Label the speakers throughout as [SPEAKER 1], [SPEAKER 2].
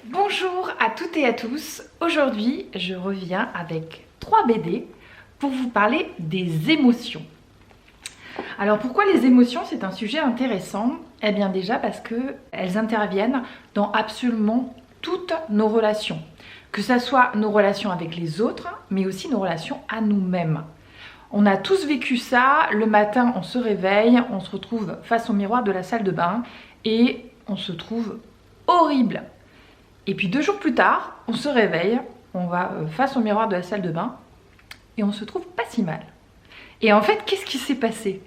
[SPEAKER 1] Bonjour à toutes et à tous. Aujourd'hui, je reviens avec 3 BD pour vous parler des émotions. Alors pourquoi les émotions, c'est un sujet intéressant? Eh bien déjà parce qu'elles interviennent dans absolument toutes nos relations. Que ce soit nos relations avec les autres, mais aussi nos relations à nous-mêmes. On a tous vécu ça, le matin on se réveille, on se retrouve face au miroir de la salle de bain et on se trouve horrible. Et puis 2 jours plus tard, on se réveille, on va face au miroir de la salle de bain et on se trouve pas si mal. Et en fait, qu'est-ce qui s'est passé?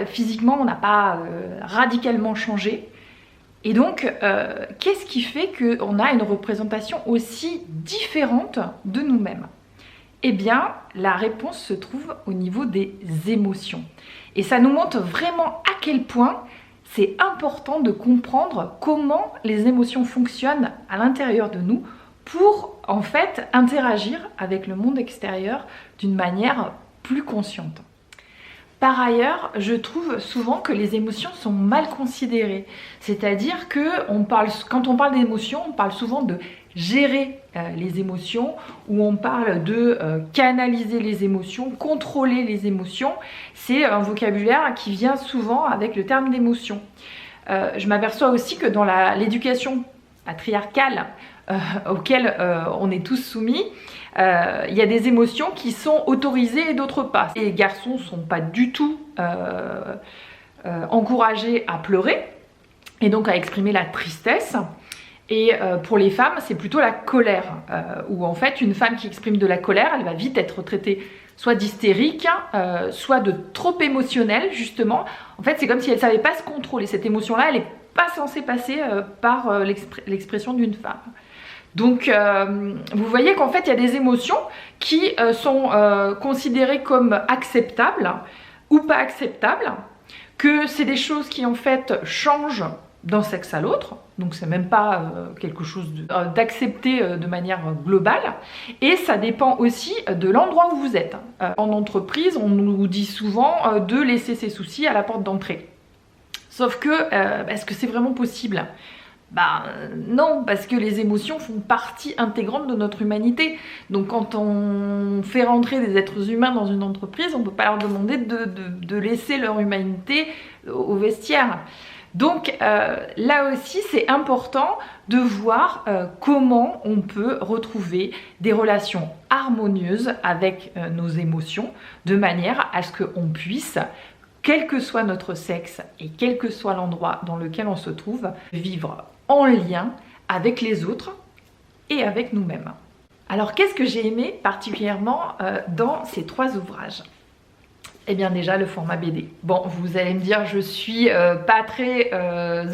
[SPEAKER 1] Physiquement, on n'a pas radicalement changé. Et donc, qu'est-ce qui fait qu'on a une représentation aussi différente de nous-mêmes? Eh bien, la réponse se trouve au niveau des émotions. Et ça nous montre vraiment à quel point c'est important de comprendre comment les émotions fonctionnent à l'intérieur de nous pour en fait interagir avec le monde extérieur d'une manière plus consciente. Par ailleurs, je trouve souvent que les émotions sont mal considérées. C'est-à-dire que quand on parle d'émotions, on parle souvent de gérer les émotions, ou on parle de canaliser les émotions, contrôler les émotions. C'est un vocabulaire qui vient souvent avec le terme d'émotion. Je m'aperçois aussi que dans l'éducation patriarcale auquel on est tous soumis, il y a des émotions qui sont autorisées et d'autres pas. Les garçons ne sont pas du tout encouragés à pleurer et donc à exprimer la tristesse. Et pour les femmes, c'est plutôt la colère, où en fait une femme qui exprime de la colère, elle va vite être traitée soit d'hystérique, soit de trop émotionnelle justement. En fait, c'est comme si elle ne savait pas se contrôler. Cette émotion-là, elle n'est pas censée passer par l'expression d'une femme. Donc vous voyez qu'en fait il y a des émotions qui sont considérées comme acceptables ou pas acceptables, que c'est des choses qui en fait changent d'un sexe à l'autre, donc c'est même pas quelque chose d'accepté de manière globale, et ça dépend aussi de l'endroit où vous êtes. En entreprise, on nous dit souvent de laisser ses soucis à la porte d'entrée. Sauf que, est-ce que c'est vraiment possible? Non, parce que les émotions font partie intégrante de notre humanité. Donc quand on fait rentrer des êtres humains dans une entreprise, on ne peut pas leur demander de laisser leur humanité au vestiaire. Donc là aussi, c'est important de voir comment on peut retrouver des relations harmonieuses avec nos émotions, de manière à ce qu'on puisse, quel que soit notre sexe et quel que soit l'endroit dans lequel on se trouve, vivre en lien avec les autres et avec nous-mêmes. Alors qu'est-ce que j'ai aimé particulièrement dans ces 3 ouvrages? Eh bien déjà le format BD. Bon, vous allez me dire je suis pas très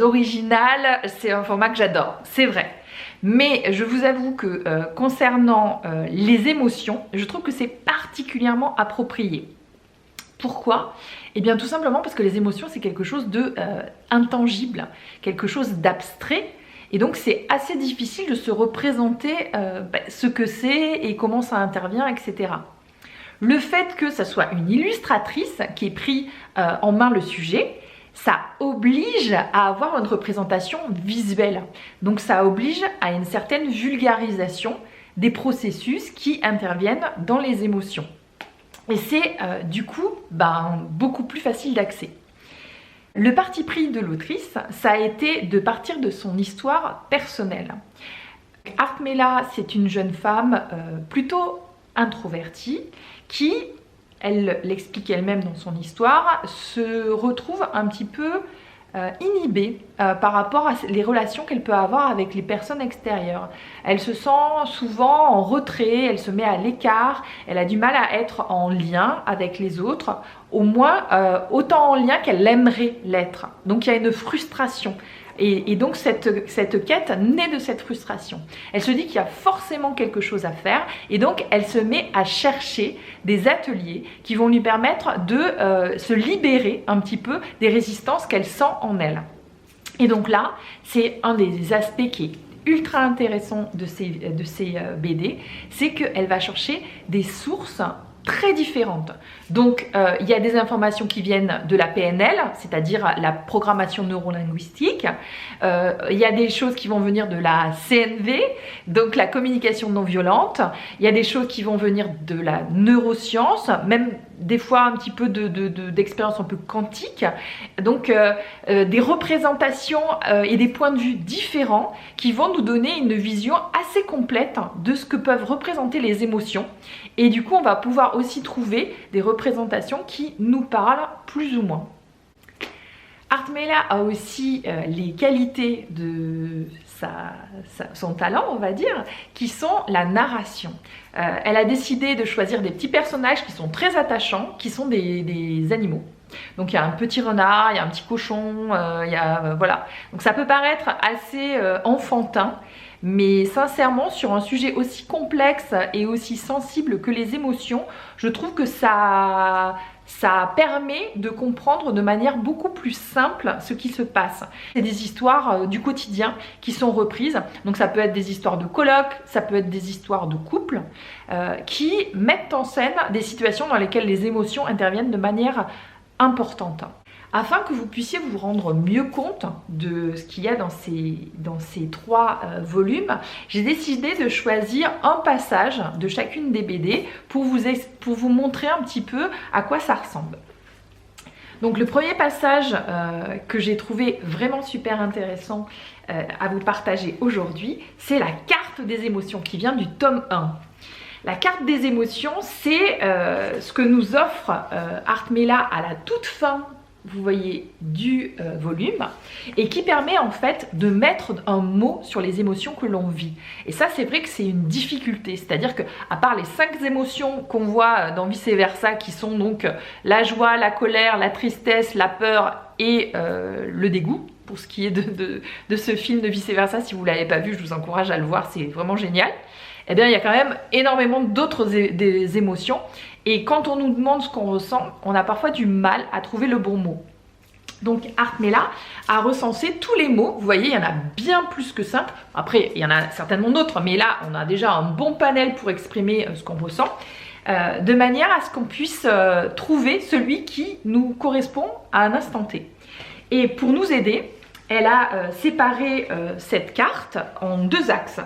[SPEAKER 1] originale, c'est un format que j'adore, c'est vrai. Mais je vous avoue que concernant les émotions, je trouve que c'est particulièrement approprié. Pourquoi? Eh bien tout simplement parce que les émotions c'est quelque chose de intangible, quelque chose d'abstrait. Et donc c'est assez difficile de se représenter ce que c'est et comment ça intervient, etc. Le fait que ça soit une illustratrice qui ait pris en main le sujet, ça oblige à avoir une représentation visuelle. Donc ça oblige à une certaine vulgarisation des processus qui interviennent dans les émotions. Et c'est du coup beaucoup plus facile d'accès. Le parti pris de l'autrice, ça a été de partir de son histoire personnelle. Artmela, c'est une jeune femme plutôt introvertie qui, elle l'explique elle-même dans son histoire, se retrouve un petit peu inhibée par rapport à les relations qu'elle peut avoir avec les personnes extérieures. Elle se sent souvent en retrait, elle se met à l'écart, elle a du mal à être en lien avec les autres, au moins autant en lien qu'elle aimerait l'être. Donc il y a une frustration. Et donc cette quête naît de cette frustration. Elle se dit qu'il y a forcément quelque chose à faire et donc elle se met à chercher des ateliers qui vont lui permettre de se libérer un petit peu des résistances qu'elle sent en elle. Et donc là, c'est un des aspects qui est ultra intéressant de ces BD, c'est qu'elle va chercher des sources très différentes. Donc, il y a des informations qui viennent de la PNL, c'est-à-dire la programmation neurolinguistique. Il y a des choses qui vont venir de la CNV, donc la communication non violente. Il y a des choses qui vont venir de la neuroscience, même des fois un petit peu d'expérience un peu quantique. Donc, des représentations et des points de vue différents qui vont nous donner une vision assez complète de ce que peuvent représenter les émotions. Et du coup, on va pouvoir aussi trouver des représentations qui nous parlent plus ou moins. Artmela a aussi les qualités de son talent, on va dire, qui sont la narration. Elle a décidé de choisir des petits personnages qui sont très attachants, qui sont des animaux. Donc il y a un petit renard, il y a un petit cochon, voilà. Donc ça peut paraître assez enfantin, mais sincèrement, sur un sujet aussi complexe et aussi sensible que les émotions, je trouve que ça permet de comprendre de manière beaucoup plus simple ce qui se passe. C'est des histoires du quotidien qui sont reprises. Donc ça peut être des histoires de colloques, ça peut être des histoires de couples qui mettent en scène des situations dans lesquelles les émotions interviennent de manière importante. Afin que vous puissiez vous rendre mieux compte de ce qu'il y a dans ces 3 volumes, j'ai décidé de choisir un passage de chacune des BD pour vous montrer un petit peu à quoi ça ressemble. Donc le premier passage que j'ai trouvé vraiment super intéressant à vous partager aujourd'hui, c'est la carte des émotions qui vient du tome 1. La carte des émotions, c'est ce que nous offre Artmela à la toute fin, vous voyez, du volume, et qui permet en fait de mettre un mot sur les émotions que l'on vit. Et ça, c'est vrai que c'est une difficulté, c'est-à-dire que à part les 5 émotions qu'on voit dans Vice Versa, qui sont donc la joie, la colère, la tristesse, la peur et le dégoût, pour ce qui est de ce film de Vice Versa, si vous ne l'avez pas vu, je vous encourage à le voir, c'est vraiment génial. Eh bien, il y a quand même énormément d'autres des émotions. Et quand on nous demande ce qu'on ressent, on a parfois du mal à trouver le bon mot. Donc Artmela a recensé tous les mots. Vous voyez, il y en a bien plus que 5. Après, il y en a certainement d'autres, mais là, on a déjà un bon panel pour exprimer ce qu'on ressent. De manière à ce qu'on puisse trouver celui qui nous correspond à un instant T. Et pour nous aider, elle a séparé cette carte en 2 axes.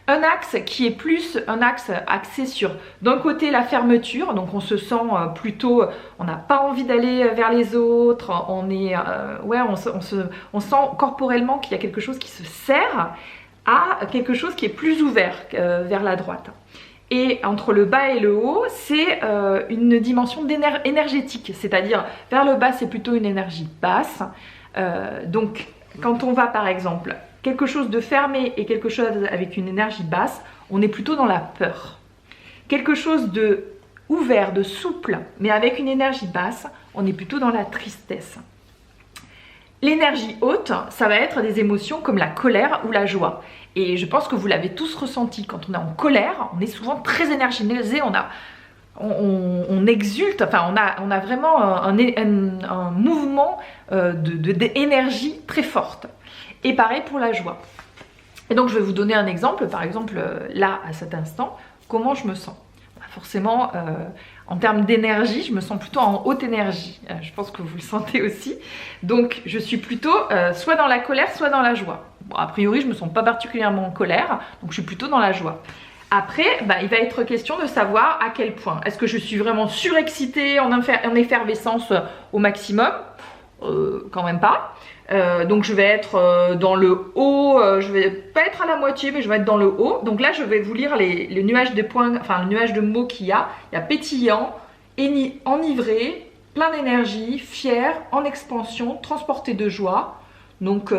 [SPEAKER 1] Un axe qui est plus un axe axé sur d'un côté la fermeture, donc on se sent plutôt, on n'a pas envie d'aller vers les autres, on sent corporellement qu'il y a quelque chose qui se serre, à quelque chose qui est plus ouvert vers la droite. Et entre le bas et le haut, c'est une dimension énergétique, c'est-à-dire vers le bas c'est plutôt une énergie basse. Donc quand on va par exemple quelque chose de fermé et quelque chose avec une énergie basse, on est plutôt dans la peur. Quelque chose de ouvert, de souple, mais avec une énergie basse, on est plutôt dans la tristesse. L'énergie haute, ça va être des émotions comme la colère ou la joie. Et je pense que vous l'avez tous ressenti, quand on est en colère, on est souvent très énergisé, on exulte, enfin on a vraiment un mouvement d'énergie très forte. Et pareil pour la joie. Et donc je vais vous donner un exemple, par exemple là à cet instant, comment je me sens. Forcément, en termes d'énergie, je me sens plutôt en haute énergie. Je pense que vous le sentez aussi. Donc je suis plutôt soit dans la colère, soit dans la joie. Bon, a priori, je ne me sens pas particulièrement en colère, donc je suis plutôt dans la joie. Après, il va être question de savoir à quel point. Est-ce que je suis vraiment surexcitée, en effervescence au maximum? Quand même pas. Donc je vais être dans le haut, je vais pas être à la moitié, mais je vais être dans le haut. Donc là, je vais vous lire les nuages de points, enfin le nuage de mots qu'il y a. Il y a pétillant, enivré, plein d'énergie, fier, en expansion, transporté de joie. Donc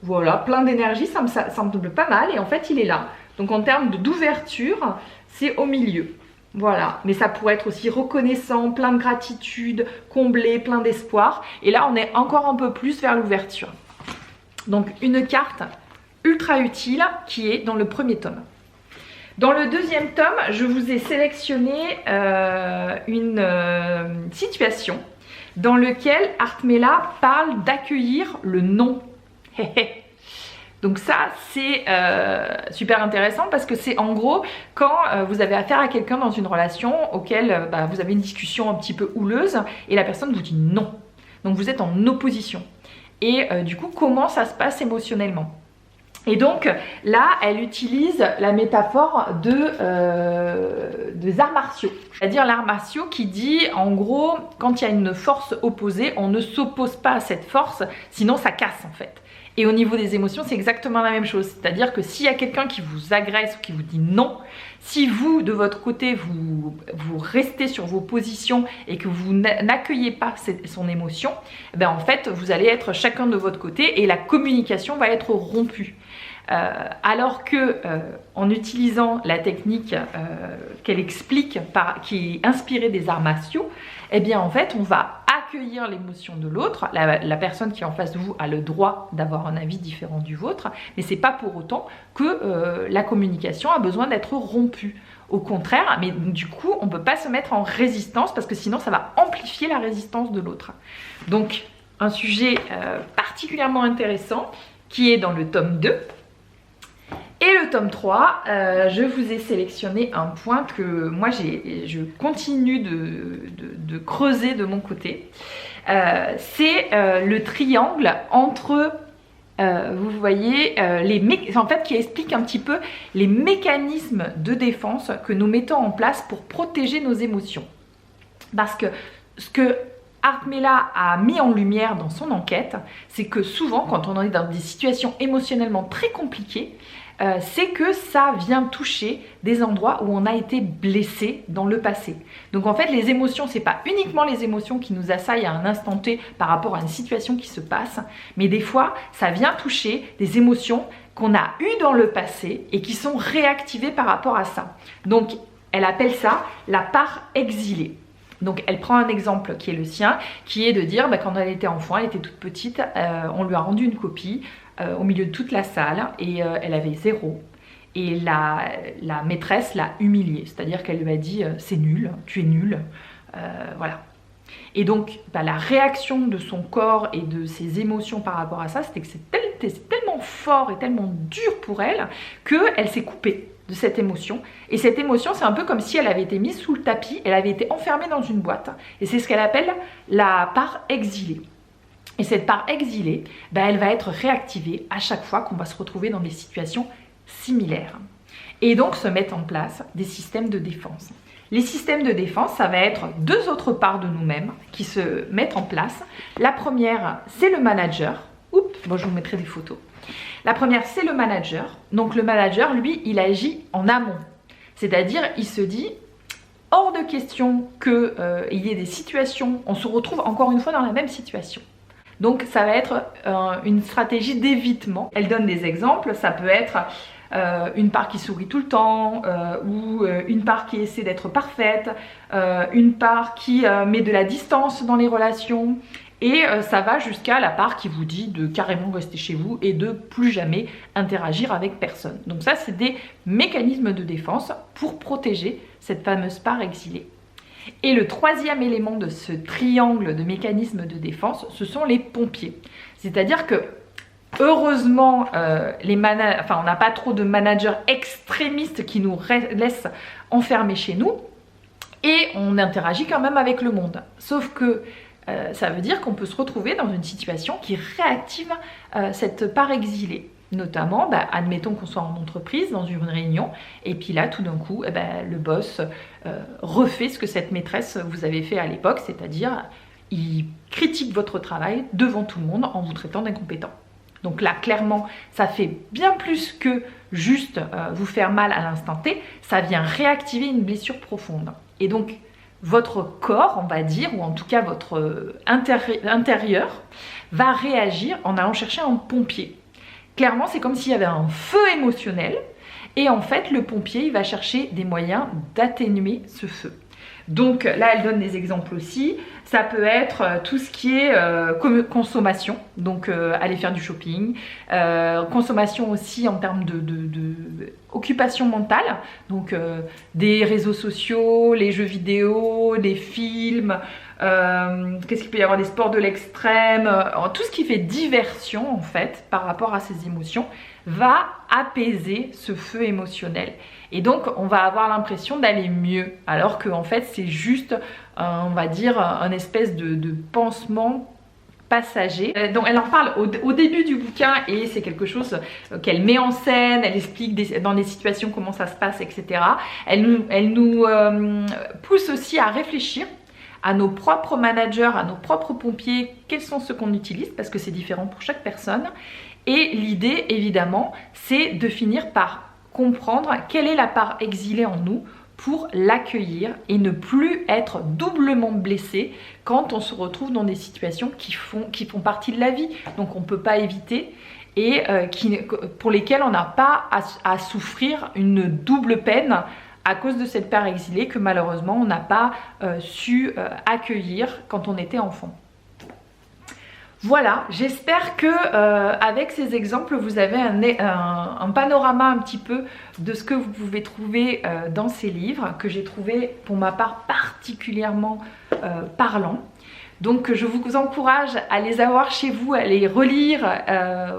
[SPEAKER 1] voilà, plein d'énergie, ça me semble pas mal. Et en fait, il est là. Donc en termes d'ouverture, c'est au milieu. Voilà, mais ça pourrait être aussi reconnaissant, plein de gratitude, comblé, plein d'espoir. Et là, on est encore un peu plus vers l'ouverture. Donc, une carte ultra utile qui est dans le premier tome. Dans le deuxième tome, je vous ai sélectionné une situation dans laquelle Artmela parle d'accueillir le non. Donc ça, c'est super intéressant parce que c'est en gros quand vous avez affaire à quelqu'un dans une relation auquel vous avez une discussion un petit peu houleuse et la personne vous dit non. Donc vous êtes en opposition. Et du coup, comment ça se passe émotionnellement? Et donc là, elle utilise la métaphore des arts martiaux. C'est-à-dire l'art martiaux qui dit, en gros, quand il y a une force opposée, on ne s'oppose pas à cette force, sinon ça casse en fait. Et au niveau des émotions, c'est exactement la même chose. C'est-à-dire que s'il y a quelqu'un qui vous agresse ou qui vous dit non, si vous, de votre côté, vous restez sur vos positions et que vous n'accueillez pas son émotion, ben en fait, vous allez être chacun de votre côté et la communication va être rompue. Alors que en utilisant la technique qu'elle explique, qui est inspirée des arts martiaux, eh bien en fait on va accueillir l'émotion de l'autre. La personne qui est en face de vous a le droit d'avoir un avis différent du vôtre, mais c'est pas pour autant que la communication a besoin d'être rompue. Au contraire, mais du coup on peut pas se mettre en résistance parce que sinon ça va amplifier la résistance de l'autre. Donc un sujet particulièrement intéressant qui est dans le tome 2. Et le tome 3, je vous ai sélectionné un point que moi je continue de creuser de mon côté. C'est le triangle entre, vous voyez, en fait qui explique un petit peu les mécanismes de défense que nous mettons en place pour protéger nos émotions. Parce que ce que Artmela a mis en lumière dans son enquête, c'est que souvent quand on est dans des situations émotionnellement très compliquées, c'est que ça vient toucher des endroits où on a été blessé dans le passé. Donc en fait les émotions, c'est pas uniquement les émotions qui nous assaillent à un instant T par rapport à une situation qui se passe, mais des fois ça vient toucher des émotions qu'on a eues dans le passé et qui sont réactivées par rapport à ça. Donc elle appelle ça la part exilée. Donc elle prend un exemple qui est le sien, qui est de dire quand elle était enfant, elle était toute petite, on lui a rendu une copie au milieu de toute la salle et elle avait 0. Et la maîtresse l'a humiliée, c'est-à-dire qu'elle lui a dit c'est nul, tu es nul, voilà. Et donc la réaction de son corps et de ses émotions par rapport à ça, c'était que c'est tellement fort et tellement dur pour elle qu'elle s'est coupée de cette émotion. Et cette émotion, c'est un peu comme si elle avait été mise sous le tapis, elle avait été enfermée dans une boîte. Et c'est ce qu'elle appelle la part exilée. Et cette part exilée, elle va être réactivée à chaque fois qu'on va se retrouver dans des situations similaires. Et donc se mettre en place des systèmes de défense. Les systèmes de défense, ça va être 2 autres parts de nous-mêmes qui se mettent en place. La première, c'est le manager. Oups, bon, je vous mettrai des photos. La première, c'est le manager. Donc le manager, lui, il agit en amont. C'est-à-dire, il se dit, hors de question qu'il y ait des situations, on se retrouve encore une fois dans la même situation. Donc ça va être une stratégie d'évitement. Elle donne des exemples, ça peut être une part qui sourit tout le temps, ou une part qui essaie d'être parfaite, une part qui met de la distance dans les relations, et ça va jusqu'à la part qui vous dit de carrément rester chez vous et de plus jamais interagir avec personne. Donc ça, c'est des mécanismes de défense pour protéger cette fameuse part exilée. Et le troisième élément de ce triangle de mécanismes de défense, ce sont les pompiers. C'est-à-dire que heureusement, on n'a pas trop de managers extrémistes qui nous laissent enfermer chez nous et on interagit quand même avec le monde. Sauf que ça veut dire qu'on peut se retrouver dans une situation qui réactive cette part exilée. Notamment, admettons qu'on soit en entreprise, dans une réunion, et puis là, tout d'un coup, le boss refait ce que cette maîtresse vous avait fait à l'époque, c'est-à-dire, il critique votre travail devant tout le monde en vous traitant d'incompétent. Donc là, clairement, ça fait bien plus que juste vous faire mal à l'instant T, ça vient réactiver une blessure profonde. Et donc, votre corps, on va dire, ou en tout cas votre intérieur, va réagir en allant chercher un pompier. Clairement, c'est comme s'il y avait un feu émotionnel et en fait, le pompier, il va chercher des moyens d'atténuer ce feu. Donc là, elle donne des exemples aussi. Ça peut être tout ce qui est consommation, donc aller faire du shopping, consommation aussi en termes de occupation mentale, donc des réseaux sociaux, les jeux vidéo, des films, qu'est-ce qu'il peut y avoir, des sports de l'extrême, tout ce qui fait diversion en fait par rapport à ces émotions va apaiser ce feu émotionnel. Et donc, on va avoir l'impression d'aller mieux, alors qu'en fait, c'est juste, on va dire, un espèce de pansement passager. Donc elle en parle au début du bouquin et c'est quelque chose qu'elle met en scène, elle explique dans des situations comment ça se passe, etc. Elle nous pousse aussi à réfléchir à nos propres managers, à nos propres pompiers, quels sont ceux qu'on utilise, parce que c'est différent pour chaque personne. Et l'idée, évidemment, c'est de finir par comprendre quelle est la part exilée en nous pour l'accueillir et ne plus être doublement blessé quand on se retrouve dans des situations qui font partie de la vie, donc on ne peut pas éviter et pour lesquelles on n'a pas à souffrir une double peine à cause de cette part exilée que malheureusement on n'a pas su accueillir quand on était enfant. Voilà, j'espère que avec ces exemples, vous avez un panorama un petit peu de ce que vous pouvez trouver dans ces livres, que j'ai trouvé pour ma part particulièrement parlant. Donc je vous encourage à les avoir chez vous, à les relire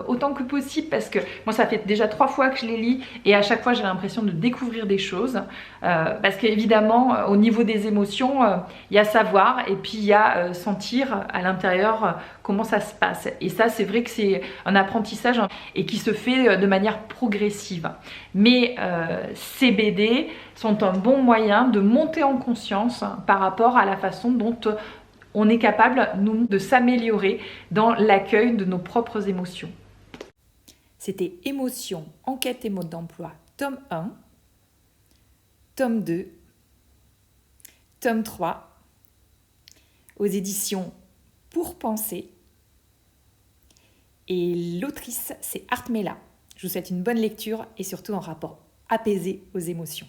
[SPEAKER 1] autant que possible parce que moi ça fait déjà 3 fois que je les lis et à chaque fois j'ai l'impression de découvrir des choses parce qu'évidemment au niveau des émotions il y a savoir et puis il y a sentir à l'intérieur comment ça se passe et ça c'est vrai que c'est un apprentissage et qui se fait de manière progressive mais ces BD sont un bon moyen de monter en conscience par rapport à la façon dont on est capable, nous, de s'améliorer dans l'accueil de nos propres émotions.
[SPEAKER 2] C'était Émotions, enquête et mode d'emploi, tome 1, tome 2, tome 3, aux éditions Pour Penser. Et l'autrice, c'est Artmela. Je vous souhaite une bonne lecture et surtout un rapport apaisé aux émotions.